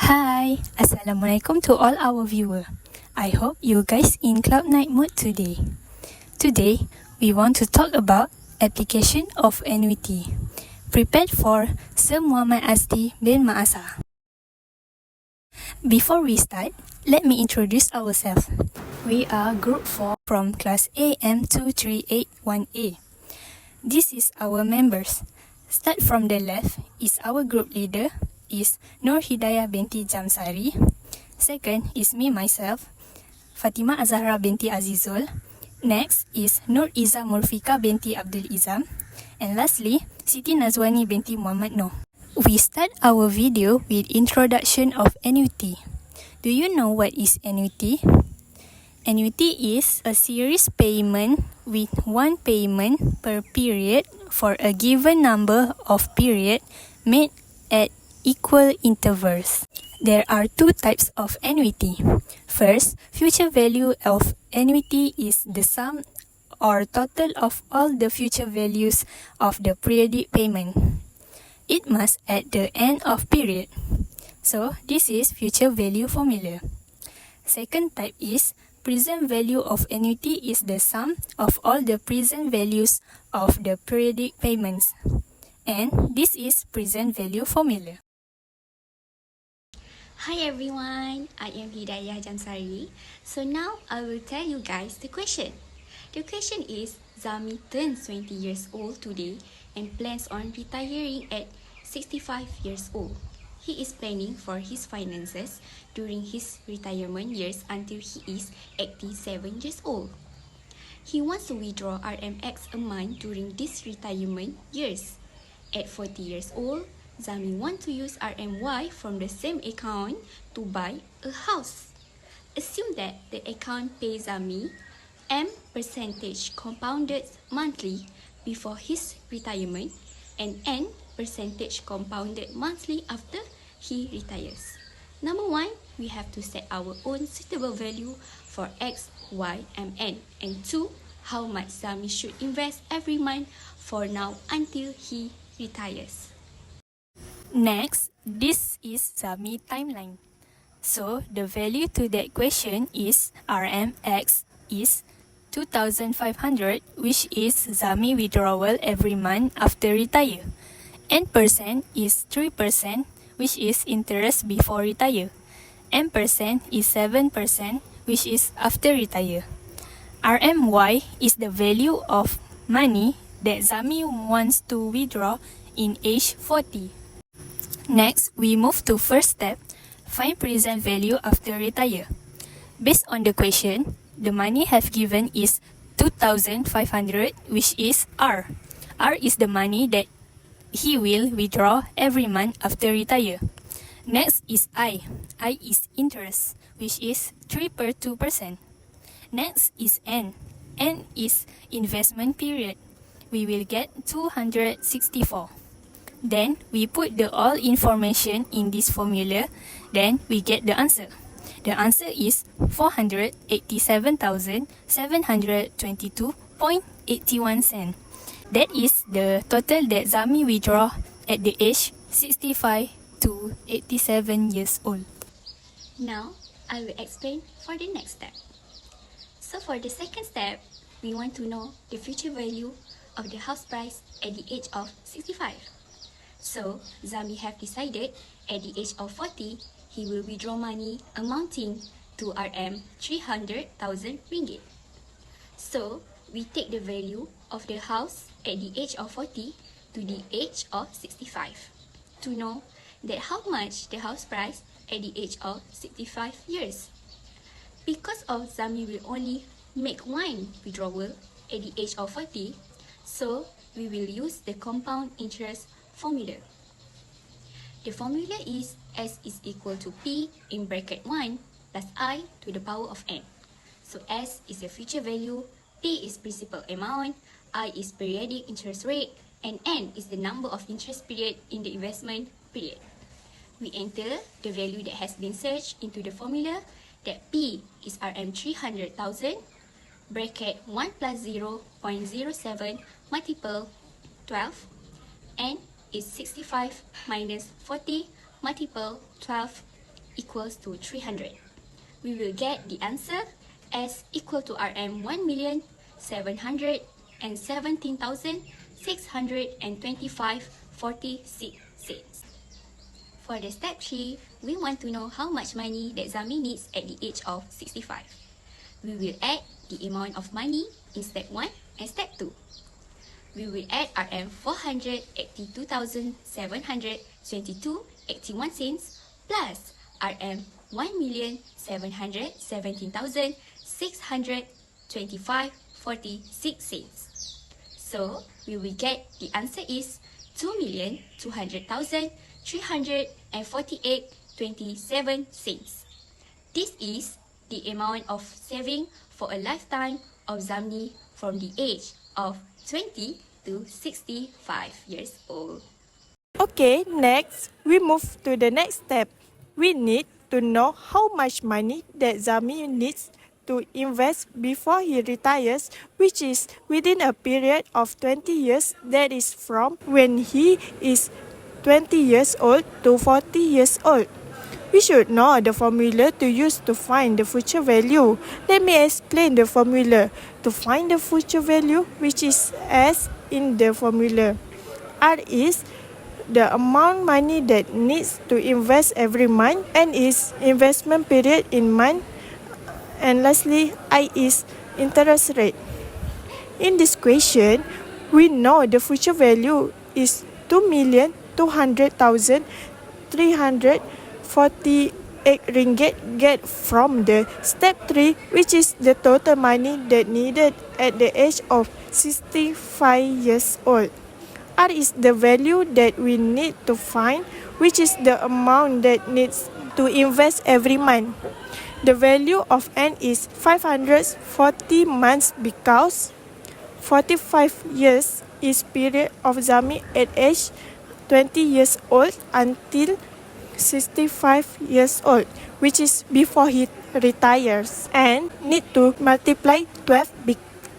Hi, Assalamualaikum to all our viewers. I hope you guys in cloud night mood today. Today, we want to talk about application of annuity, prepared for Sir Muhammad Azdi bin Maasar. Before we start, let me introduce ourselves. We are Group 4 from Class AM2381A. This is our members. Start from the left is our group leader, is NUR HIDAYAH Binti Jamsari. Second is me myself, FATIMAH AZZAHRA binti AZIZUL. Next is Nur MURFIQAH binti ABDUL IZAM. And lastly, SITI NAZWANI binti Muhammad Noh. We start our video with introduction of annuity. Do you know what is annuity? Annuity is a series payment with one payment per period for a given number of period made at equal intervals. There are two types of annuity. First, future value of annuity is the sum or total of all the future values of the periodic payment. It must at the end of period. So, this is future value formula. Second type is present value of annuity is the sum of all the present values of the periodic payments. And this is present value formula. Hi everyone, I am Hidayah Jansari. So now I will tell you guys the question. The question is, Zami turns 20 years old today and plans on retiring at 65 years old. He is planning for his finances during his retirement years until he is 87 years old. He wants to withdraw RMX a month during these retirement years. At 40 years old, Zami wants to use RMY from the same account to buy a house. Assume that the account pays Zami M percentage compounded monthly before his retirement and N percentage compounded monthly after he retires. Number 1, we have to set our own suitable value for X, Y, and N. And 2, how much Zami should invest every month for now until he retires. Next, this is Zami timeline. So, the value to that question is RMX is 2,500, which is Zami withdrawal every month after retire. N% is 3%, which is interest before retire. M% is 7%, which is after retire. RMY is the value of money that Zami wants to withdraw in age 40. Next, we move to first step, find present value after retire. Based on the question, the money have given is 2,500, which is R. R is the money that he will withdraw every month after retire. Next is I. I is interest, which is 3.2%. Next is N. N is investment period. We will get 264. Then we put the all information in this formula. Then we get the answer. The answer is 487,722.81 cents. That is the total that Zami withdraw at the age 65 to 87 years old. Now, I will explain for the next step. So for the second step, we want to know the future value of the house price at the age of 65. So, Zami have decided at the age of 40, he will withdraw money amounting to RM 300,000 ringgit. So, we take the value of the house at the age of 40 to the age of 65 to know that how much the house price at the age of 65 years. Because of Zami will only make one withdrawal at the age of 40, so we will use the compound interest formula. The formula is S is equal to P in bracket 1 plus I to the power of N. So S is the future value, P is principal amount, I is periodic interest rate, and N is the number of interest period in the investment period. We enter the value that has been searched into the formula that P is RM 300,000, bracket 1 plus 0.07 multiple 12, N is 65 minus 40 multiple 12 equals to 300. We will get the answer as equal to RM 1,717,625.46 cents. For the step 3, we want to know how much money that Zami needs at the age of 65. We will add the amount of money in step 1 and step 2. We will add RM 482,722.81 cents plus RM 1,717,625.46 cents. So, we will get the answer is 2,200,348.27 cents. This is the amount of saving for a lifetime of Zamni from the age of 20 to 65 years old. Okay, next, we move to the next step. We need to know how much money that Zami needs to invest before he retires, which is within a period of 20 years, that is from when he is 20 years old to 40 years old. We should know the formula to use to find the future value. Let me explain the formula. To find the future value, which is as in the formula. R is the amount money that needs to invest every month, and is investment period in month, and lastly, I is interest rate. In this question, we know the future value is 2,200,348 ringgit get from the step 3, which is the total money that needed at the age of 65 years old. R is the value that we need to find, which is the amount that needs to invest every month. The value of N is 540 months because 45 years is period of Zami at age 20 years old until 65 years old, which is before he retires, and need to multiply 12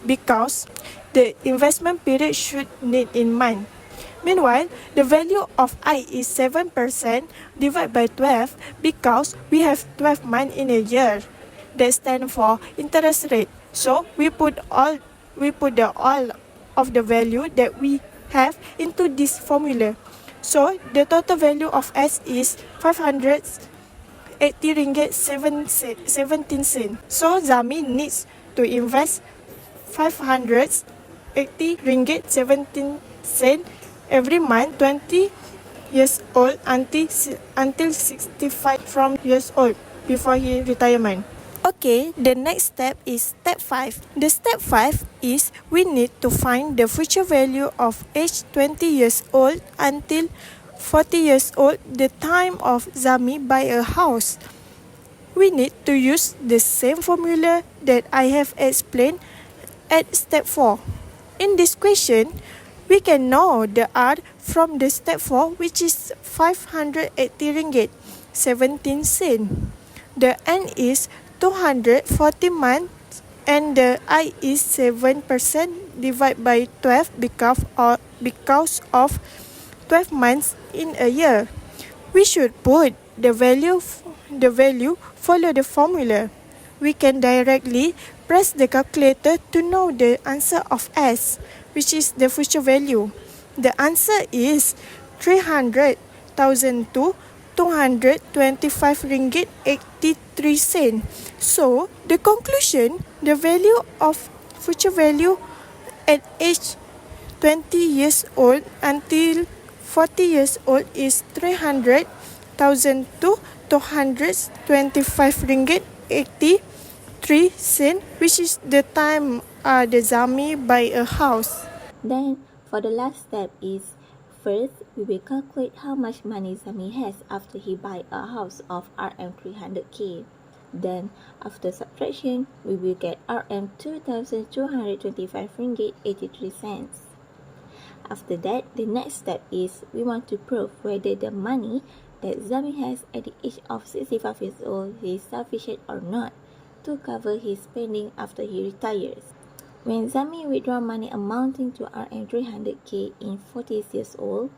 because the investment period should need in month. Meanwhile, the value of I is 7% divided by 12 because we have 12 months in a year. That stands for interest rate. So we put all of the value that we have into this formula. So the total value of S is 580 ringgit 17 cents. So Zami needs to invest 580 ringgit 17 cents every month, 20 years old until 65 from years old before his retirement. Okay, the next step is step 5. The step 5 is we need to find the future value of age 20 years old until 40 years old, the time of Zami buy a house. We need to use the same formula that I have explained at step 4. In this question, we can know the R from the step 4, which is 580 ringgit 17 cents. The N is 240 months, and the I is 7% divided by 12 because of 12 months in a year. We should put the value follow the formula. We can directly press the calculator to know the answer of S, which is the future value. The answer is 300,225 ringgit 83 cents. So, the conclusion, the value of future value at age 20 years old until 40 years old is 300,225 ringgit 83 cents, which is the time the Zami buy a house. Then, for the last step is, first, we will calculate how much money Zami has after he buy a house of RM 300k. Then, after subtraction, we will get RM 2,225 ringgit 83 cents. After that, the next step is we want to prove whether the money that Zami has at the age of 65 years old is sufficient or not to cover his spending after he retires. When Zami withdraw money amounting to RM 300k in 40 years old,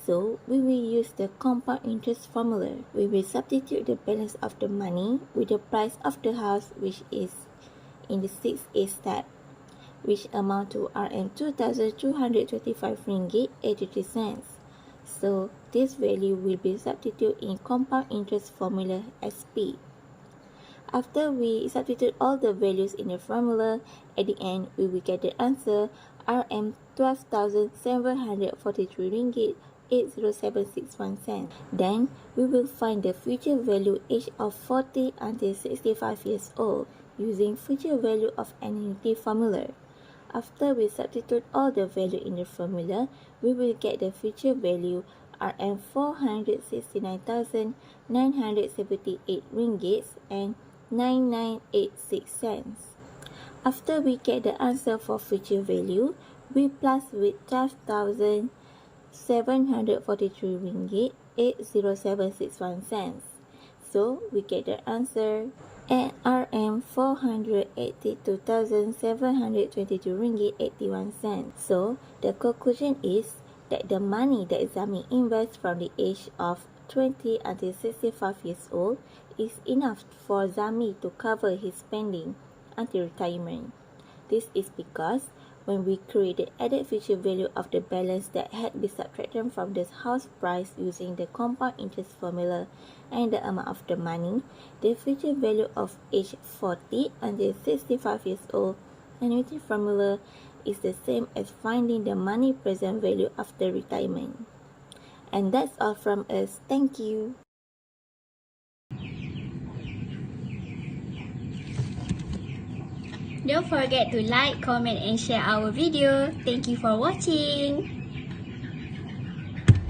So we will use the compound interest formula. We will substitute the balance of the money with the price of the house, which is in the 6A step, which amount to Rm2,225.83. So this value will be substituted in compound interest formula SP. After we substitute all the values in the formula, at the end we will get the answer Rm12,743.80761. Then we will find the future value age of 40 until 65 years old using future value of annuity formula. After we substitute all the value in the formula, we will get the future value Rm469,978.9986. After we get the answer for future value, we plus with 12,743.80761. So we get the answer at Rm482,722.81. So the conclusion is that the money that Zami invests from the age of 20 until 65 years old is enough for Zami to cover his spending until retirement. This is because when we create the added future value of the balance that had been subtracted from the house price using the compound interest formula and the amount of the money, the future value of age 40 until 65 years old annuity formula is the same as finding the money present value after retirement. And that's all from us. Thank you. Don't forget to like, comment and share our video. Thank you for watching.